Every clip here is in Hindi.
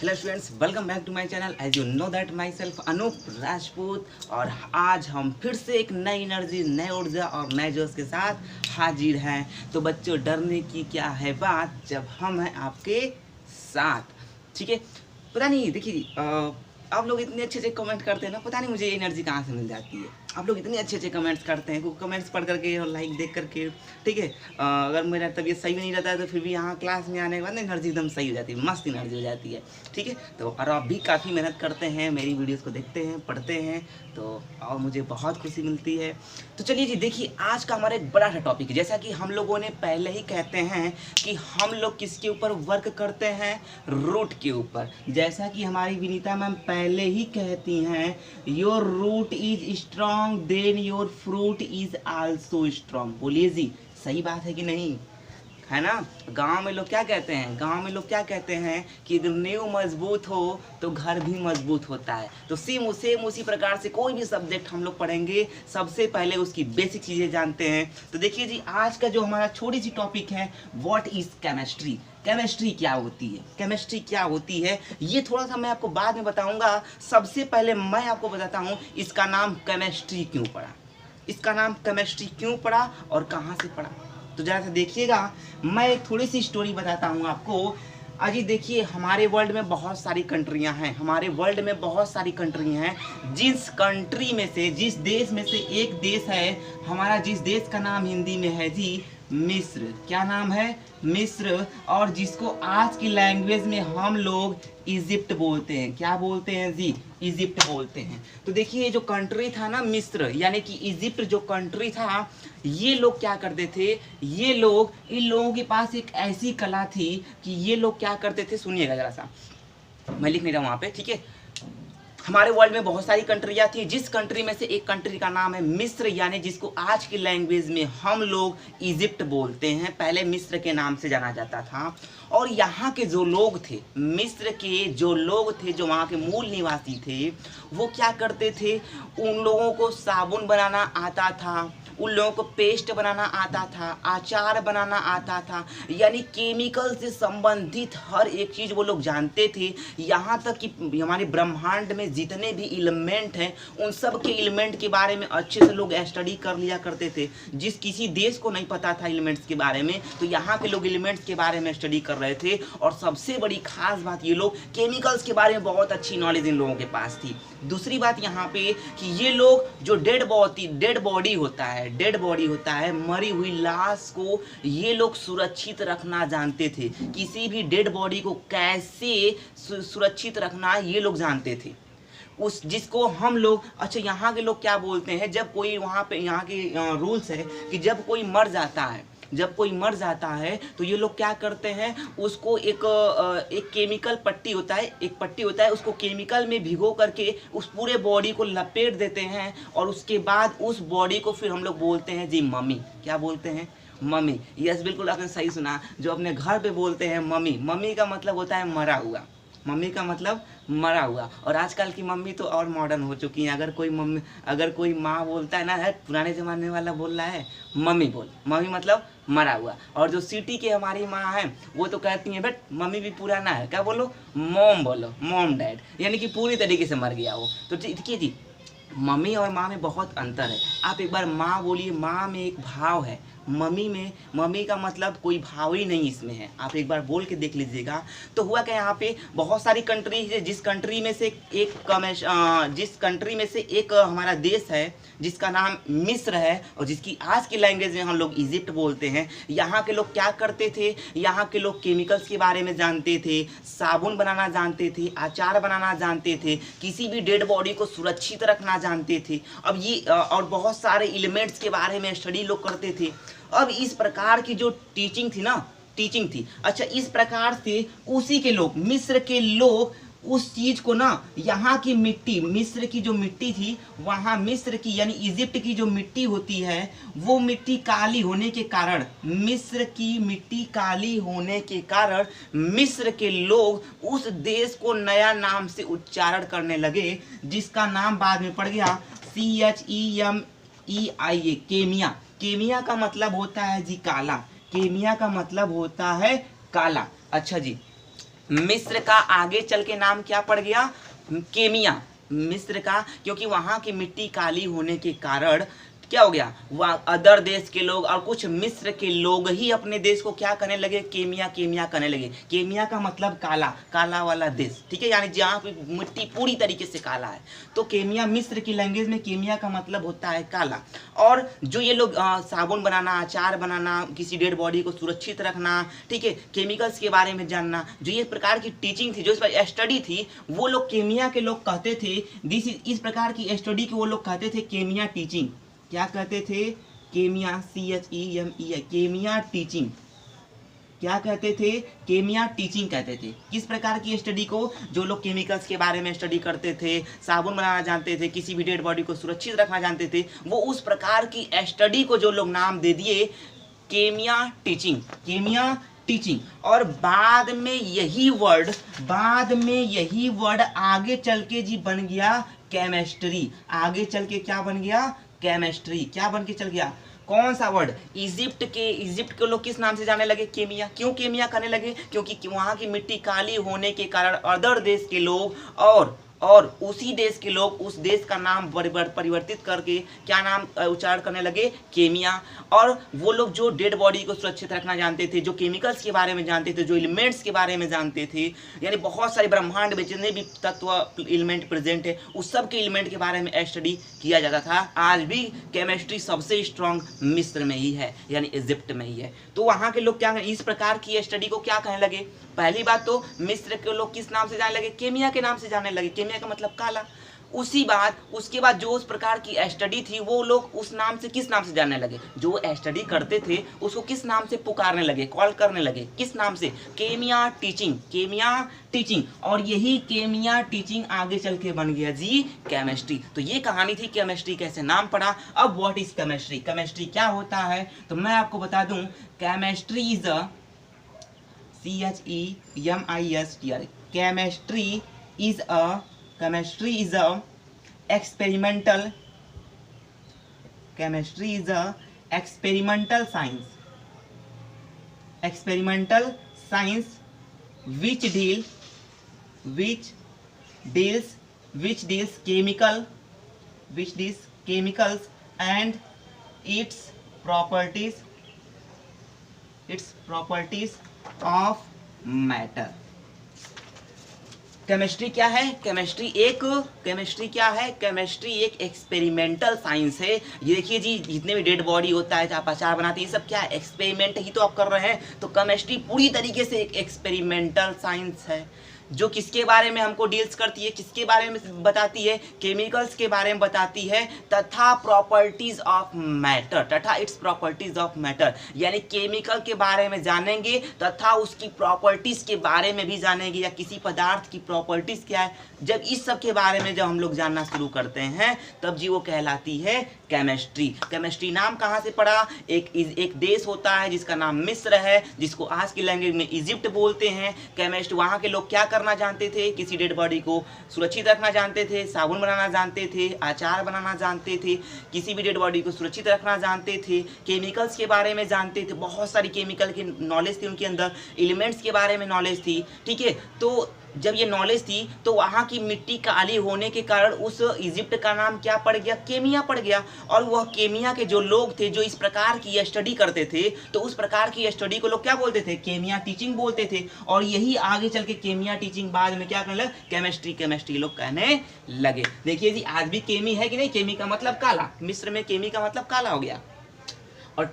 Hello students, welcome back to my channel. As you know that myself Anup Rajput. और आज हम फिर से एक नई एनर्जी, नए ऊर्जा और नए जोश के साथ हाजिर हैं। तो बच्चों, डरने की क्या है बात जब हम हैं आपके साथ। ठीक है, पता नहीं, देखिए आप लोग इतने अच्छे अच्छे कमेंट करते हैं ना, पता नहीं मुझे एनर्जी कहाँ से मिल जाती है। आप लोग इतने अच्छे अच्छे कमेंट्स करते हैं, कुछ कमेंट्स पढ़ करके और लाइक देख करके। ठीक है, अगर मेरा तबीयत सही भी नहीं रहता है तो फिर भी यहाँ क्लास में आने के बाद ना एनर्जी एकदम सही हो जाती है, मस्त एनर्जी हो जाती है। ठीक है, तो और आप भी काफ़ी मेहनत करते हैं, मेरी वीडियोस को देखते हैं, पढ़ते हैं, तो और मुझे बहुत खुशी मिलती है। तो चलिए जी, देखिए आज का हमारा एक बड़ा सा टॉपिक है। जैसा कि हम लोगों ने पहले ही कहते हैं कि हम लोग किसके ऊपर वर्क करते हैं, रूट के ऊपर। जैसा कि हमारी विनीता मैम पहले ही कहती हैं, your root is strong then your fruit is also strong. बोलिए जी, सही बात है कि नहीं, है ना। गांव में लोग क्या कहते हैं, कि अगर नींव मजबूत हो तो घर भी मजबूत होता है। तो सेम उसी प्रकार से कोई भी सब्जेक्ट हम लोग पढ़ेंगे, सबसे पहले उसकी बेसिक चीज़ें जानते हैं। तो देखिए जी, आज का जो हमारा छोटी सी टॉपिक है, व्हाट इज केमिस्ट्री। केमिस्ट्री क्या होती है, ये थोड़ा सा मैं आपको बाद में बताऊंगा। सबसे पहले मैं आपको बताता हूँ इसका नाम केमिस्ट्री क्यों पड़ा और कहाँ से पड़ा। तो जरा सा देखिएगा, मैं एक थोड़ी सी स्टोरी बताता हूँ आपको। अजी देखिए, हमारे वर्ल्ड में बहुत सारी कंट्रियाँ हैं। जिस कंट्री में से, जिस देश में से एक देश है हमारा, जिस देश का नाम हिंदी में है जी मिस्र। क्या नाम है? मिस्र। और जिसको आज की लैंग्वेज में हम लोग इजिप्ट बोलते हैं। क्या बोलते हैं जी? इजिप्ट बोलते हैं। तो देखिए, जो कंट्री था ना मिस्र, यानी कि इजिप्ट जो कंट्री था, ये लोग क्या करते थे, इन लोगों के पास एक ऐसी कला थी कि ये लोग क्या करते थे, सुनिएगा जरा सा, मैं लिख नहीं रहा हूँ वहाँ पे। ठीक है, हमारे वर्ल्ड में बहुत सारी कंट्रियाँ थी, जिस कंट्री में से एक कंट्री का नाम है मिस्र, यानी जिसको आज की लैंग्वेज में हम लोग इजिप्ट बोलते हैं, पहले मिस्र के नाम से जाना जाता था। और यहाँ के जो लोग थे, मिस्र के जो लोग थे, जो वहाँ के मूल निवासी थे, वो क्या करते थे, उन लोगों को साबुन बनाना आता था, उन लोगों को पेस्ट बनाना आता था, अचार बनाना आता था, यानी केमिकल से संबंधित हर एक चीज़ वो लोग जानते थे। यहाँ तक कि हमारे ब्रह्मांड में जितने भी एलिमेंट हैं, उन सब के एलिमेंट के बारे में अच्छे से लोग स्टडी कर लिया करते थे। जिस किसी देश को नहीं पता था एलिमेंट्स के बारे में, तो यहाँ के लोग एलिमेंट्स के बारे में स्टडी कर रहे थे। और सबसे बड़ी खास बात, ये लोग केमिकल्स के बारे में बहुत अच्छी नॉलेज इन लोगों के पास थी। दूसरी बात यहाँ पे कि ये लोग जो डेड बॉडी होता है, मरी हुई लाश को ये लोग सुरक्षित रखना जानते थे। किसी भी डेड बॉडी को कैसे सुरक्षित रखना ये लोग जानते थे। उस जिसको हम लोग, अच्छा यहाँ के लोग क्या बोलते हैं, जब कोई वहाँ पे, यहाँ के रूल्स है कि जब कोई मर जाता है तो ये लोग क्या करते हैं, उसको एक केमिकल पट्टी होता है, उसको केमिकल में भिगो करके उस पूरे बॉडी को लपेट देते हैं। और उसके बाद उस बॉडी को फिर हम लोग बोलते हैं जी मम्मी। क्या बोलते हैं? मम्मी। यस, बिल्कुल आपने सही सुना। जो अपने घर पे बोलते हैं मम्मी का मतलब होता है मरा हुआ। और आजकल की मम्मी तो और मॉडर्न हो चुकी हैं। अगर कोई माँ बोलता है ना, है पुराने ज़माने वाला बोल रहा है, मम्मी मतलब मरा हुआ। और जो सिटी के हमारी माँ हैं, वो तो कहती हैं बट मम्मी भी पुराना है, क्या बोलो, मॉम डैड, यानी कि पूरी तरीके से मर गया वो। तो देखिए जी, मम्मी और माँ में बहुत अंतर है। आप एक बार माँ बोलिए, माँ में एक भाव है, मम्मी का मतलब कोई भाव ही नहीं इसमें है। आप एक बार बोल के देख लीजिएगा। तो हुआ क्या, यहाँ पे बहुत सारी कंट्री है, जिस कंट्री में से एक हमारा देश है जिसका नाम मिस्र है, और जिसकी आज की लैंग्वेज में हम लोग इजिप्ट बोलते हैं। यहाँ के लोग क्या करते थे, यहाँ के लोग केमिकल्स के बारे में जानते थे, साबुन बनाना जानते थे, अचार बनाना जानते थे, किसी भी डेड बॉडी को सुरक्षित रखना जानते थे। अब ये और बहुत सारे एलिमेंट्स के बारे में स्टडी लोग करते थे। अब इस प्रकार की जो टीचिंग थी, अच्छा, इस प्रकार से उसी के लोग, मिस्र के लोग उस चीज को ना, यहाँ की मिट्टी, मिस्र की जो मिट्टी थी, वहाँ मिस्र की यानी इजिप्ट की जो मिट्टी होती है, वो मिट्टी काली होने के कारण, मिस्र के लोग उस देश को नया नाम से उच्चारण करने लगे, जिसका नाम बाद में पड़ गया CHEMEIA, केमिया का मतलब होता है जी काला। अच्छा जी, मिस्र का आगे चल के नाम क्या पड़ गया? केमिया। मिस्र का, क्योंकि वहां की मिट्टी काली होने के कारण क्या हो गया, वह अदर देश के लोग और कुछ मिस्र के लोग ही अपने देश को क्या करने लगे, केमिया केमिया करने लगे। केमिया का मतलब काला, काला वाला देश, ठीक है, यानी जहाँ पे मिट्टी पूरी तरीके से काला है। तो केमिया, मिस्र की लैंग्वेज में केमिया का मतलब होता है काला। और जो ये लोग साबुन बनाना, अचार बनाना, किसी डेड बॉडी को सुरक्षित रखना, ठीक है, केमिकल्स के बारे में जानना, जो ये प्रकार की टीचिंग थी, जो इस पर स्टडी थी, वो लोग केमिया के लोग कहते थे, इस प्रकार की स्टडी को वो लोग कहते थे केमिया टीचिंग। क्या कहते थे? केमिया, CHEMEA, केमिया टीचिंग। क्या कहते थे? केमिया टीचिंग कहते थे। किस प्रकार की स्टडी को? जो लोग केमिकल्स के बारे में स्टडी करते थे, साबुन बनाना जानते थे, किसी भी डेड बॉडी को सुरक्षित रखना जानते थे, वो उस प्रकार की स्टडी को जो लोग नाम दे दिए केमिया टीचिंग, केमिया टीचिंग। और बाद में यही वर्ड आगे चल के जी बन गया केमिस्ट्री। आगे चल के क्या बन गया? केमिस्ट्री। क्या बन के चल गया? कौन सा वर्ड? इजिप्ट के लोग किस नाम से जाने लगे? केमिया। क्यों केमिया करने लगे? क्योंकि वहां की मिट्टी काली होने के कारण अदर देश के लोग और उसी देश के लोग उस देश का नाम परिवर्तित करके क्या नाम उच्चारण करने लगे? केमिया। और वो लोग जो डेड बॉडी को सुरक्षित रखना जानते थे, जो केमिकल्स के बारे में जानते थे, जो एलिमेंट्स के बारे में जानते थे, यानी बहुत सारे ब्रह्मांड में जितने भी तत्व एलिमेंट प्रेजेंट है उस सब के एलिमेंट के बारे में स्टडी किया जाता था। आज भी केमिस्ट्री सबसे स्ट्रॉन्ग मिस्र में ही है, यानी इजिप्ट में ही है। तो वहाँ के लोग क्या इस प्रकार की स्टडी को क्या कहने लगे? पहली बात तो मिस्र के लोग किस नाम से जाने लगे? केमिया के नाम से जाने लगे। केमिया का मतलब काला। उसके बाद जो उस प्रकार की स्टडी थी वो लोग उस नाम से किस नाम से जानने लगे? जो स्टडी करते थे उसको किस नाम से पुकारने लगे, कॉल करने लगे? किस नाम से? केमिया टीचिंग, केमिया टीचिंग। और यही केमिया टीचिंग आगे चल के बन गया जी केमिस्ट्री। तो ये कहानी थी केमिस्ट्री कैसे नाम पड़ा। अब व्हाट इज केमिस्ट्री? केमिस्ट्री क्या होता है? तो मैं आपको बता दूं, chemistry is CHEMISTRY. Chemistry is a experimental science. Experimental science which deals chemicals and its properties of matter. Chemistry क्या है? केमिस्ट्री एक एक्सपेरिमेंटल साइंस है। ये देखिए जी, जितने भी डेड बॉडी होता है, आप अचार बनाते हैं, ये सब क्या है? एक्सपेरिमेंट ही तो आप कर रहे हैं। तो केमिस्ट्री पूरी तरीके से एक एक्सपेरिमेंटल साइंस है जो किसके बारे में हमको डील्स करती है, किसके बारे में बताती है? केमिकल्स के बारे में बताती है, तथा प्रॉपर्टीज ऑफ मैटर, तथा इट्स प्रॉपर्टीज ऑफ मैटर, यानी केमिकल के बारे में जानेंगे तथा उसकी प्रॉपर्टीज के बारे में भी जानेंगे, या किसी पदार्थ की प्रॉपर्टीज क्या है। जब इस सब के बारे में जब हम लोग जानना शुरू करते हैं तब जी वो कहलाती है केमिस्ट्री। केमिस्ट्री नाम कहाँ से पड़ा? एक देश होता है जिसका नाम मिस्र है, जिसको आज की लैंग्वेज में इजिप्ट बोलते हैं। केमिस्ट वहाँ के लोग क्या करना जानते थे? किसी डेड बॉडी को सुरक्षित रखना जानते थे, साबुन बनाना जानते थे, अचार बनाना जानते थे, किसी भी डेड बॉडी को सुरक्षित रखना जानते थे, केमिकल्स के बारे में जानते थे, बहुत सारी केमिकल की नॉलेज थी उनके अंदर, एलिमेंट्स के बारे में नॉलेज थी, ठीक है। तो जब ये नॉलेज थी तो वहाँ की मिट्टी काली होने के कारण उस इजिप्ट का नाम क्या पड़ गया? केमिया पड़ गया। और वह केमिया के जो लोग थे जो इस प्रकार की स्टडी करते थे, तो उस प्रकार की स्टडी को लोग क्या बोलते थे? केमिया टीचिंग बोलते थे। और यही आगे चल के केमिया टीचिंग बाद में क्या करने लगे? केमिस्ट्री लोग कहने लगे। देखिए जी, आज भी केमी है कि नहीं? केमी का मतलब काला, मिस्र में केमी का मतलब काला हो गया। और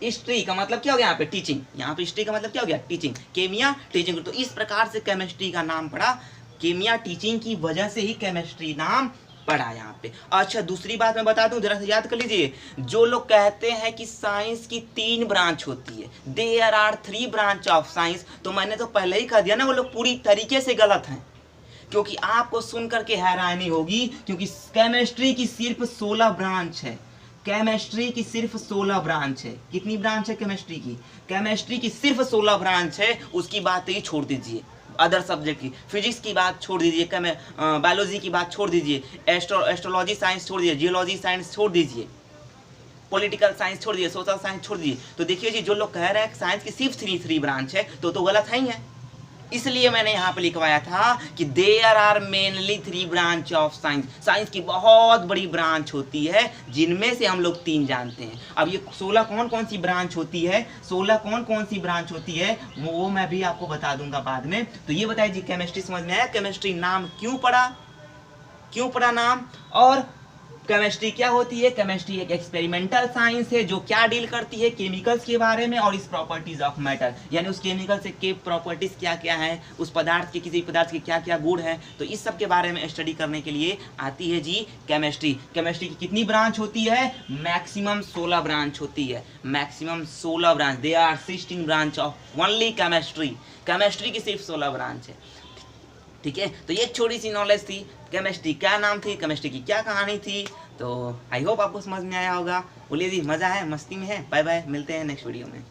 हिस्ट्री का मतलब क्या हो गया? यहाँ पे टीचिंग, यहाँ पे हिस्ट्री का मतलब क्या हो गया? टीचिंग, केमिया टीचिंग। तो इस प्रकार से केमिस्ट्री का नाम पड़ा, केमिया टीचिंग की वजह से ही केमिस्ट्री नाम पड़ा यहाँ पे। अच्छा, दूसरी बात मैं बता दूं, जरा से याद कर लीजिए। जो लोग कहते हैं कि साइंस की 3 ब्रांच होती है, there are 3 branch of science, तो मैंने तो पहले ही कह दिया ना, वो लोग पूरी तरीके से गलत हैं। क्योंकि आपको सुन करके हैरानी होगी, क्योंकि केमिस्ट्री की सिर्फ 16 ब्रांच है। केमिस्ट्री की सिर्फ 16 ब्रांच है। कितनी ब्रांच है केमिस्ट्री की? केमिस्ट्री की सिर्फ 16 ब्रांच है। उसकी बात ही छोड़ दीजिए, अदर सब्जेक्ट की, फिजिक्स की बात छोड़ दीजिए, बायोलॉजी की बात छोड़ दीजिए, एस्ट्रोलॉजी साइंस छोड़ दीजिए, जियोलॉजी साइंस छोड़ दीजिए, पॉलिटिकल साइंस छोड़ दीजिए, सोशल साइंस छोड़ दीजिए। तो देखिए जी, जो लोग कह रहे हैं साइंस की सिर्फ 3 ब्रांच है तो गलत है ही है। इसलिए मैंने यहाँ पे लिखवाया था कि there are mainly 3 branch of science. Science की बहुत बड़ी ब्रांच होती है जिनमें से हम लोग 3 जानते हैं। अब ये 16 कौन कौन सी ब्रांच होती है, 16 कौन कौन सी ब्रांच होती है वो मैं भी आपको बता दूंगा बाद में। तो ये बताइए जी, केमिस्ट्री समझ में आया? केमिस्ट्री नाम क्यों पड़ा नाम, और केमिस्ट्री क्या होती है? केमिस्ट्री एक एक्सपेरिमेंटल साइंस है जो क्या डील करती है, केमिकल्स के बारे में और इस प्रॉपर्टीज ऑफ मैटर, यानी उस केमिकल से के प्रॉपर्टीज क्या क्या है, उस पदार्थ के किसी पदार्थ के क्या क्या गुण है, तो इस सब के बारे में स्टडी करने के लिए आती है जी केमिस्ट्री। केमिस्ट्री की कितनी ब्रांच होती है? मैक्सिमम 16 ब्रांच होती है, maximum 16 branch. They are 16 branch of only chemistry. Chemistry की सिर्फ 16 ब्रांच है, ठीक है। तो ये छोटी सी नॉलेज थी, केमिस्ट्री क्या नाम थी, केमिस्ट्री की क्या कहानी थी। तो आई होप आपको समझ में आया होगा। बोलिए जी, मज़ा है, मस्ती में है। बाय बाय, मिलते हैं नेक्स्ट वीडियो में।